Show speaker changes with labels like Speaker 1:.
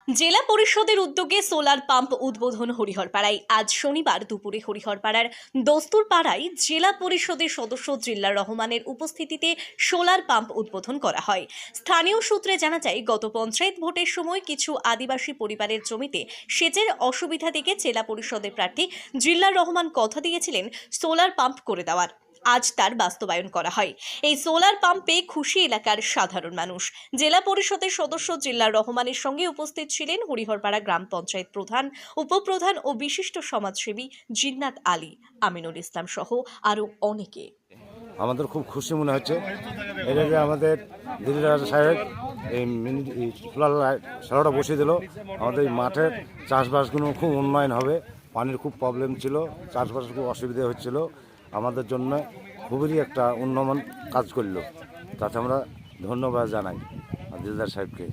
Speaker 1: জেলা পরিষদের উদ্যোগে সোলার পাম্প উদ্বোধন হরিহরপাড়ায়। আজ শনিবার দুপুরে হরিহরপাড়ার দস্তুরপাড়ায় জেলা পরিষদের সদস্য জিল্লার রহমানের উপস্থিতিতে সোলার পাম্প উদ্বোধন করা হয়। স্থানীয় সূত্রে জানা যায়, গত পঞ্চায়েত ভোটের সময় কিছু আদিবাসী পরিবারের জমিতে সেচের অসুবিধা থেকে জেলা পরিষদের প্রার্থী জিল্লার রহমান কথা দিয়েছিলেন সোলার পাম্প করে দেওয়ার। আজ তার বাস্তবায়ন করা হয়। এই সোলার পাম্পে খুশি এলাকার সাধারণ মানুষ। জেলা পরিষদের সদস্য জিল্লার রহমানের সঙ্গে উপস্থিত ছিলেন হরিহরপাড়া গ্রাম পঞ্চায়েত প্রধান, উপপ্রধান ও বিশিষ্ট সমাজসেবী জিন্নাত আলী, আমিনুল ইসলাম সহ আরও অনেকে।
Speaker 2: আমাদের খুব খুশি মনে হচ্ছে এটা যে আমাদের দিল্লি রাজা সাহেব এই সোলারটা বসিয়ে দিল। আমাদের এই মাঠের চাষবাসগুলো খুব উন্নয়ন হবে। পানির খুব প্রবলেম ছিল, চাষবাসের খুব অসুবিধা হচ্ছিল। আমাদের জন্য খুবই একটা উন্নয়ন কাজ করলো, তাতে আমরা ধন্যবাদ জানাই দিলদার সাহেবকে।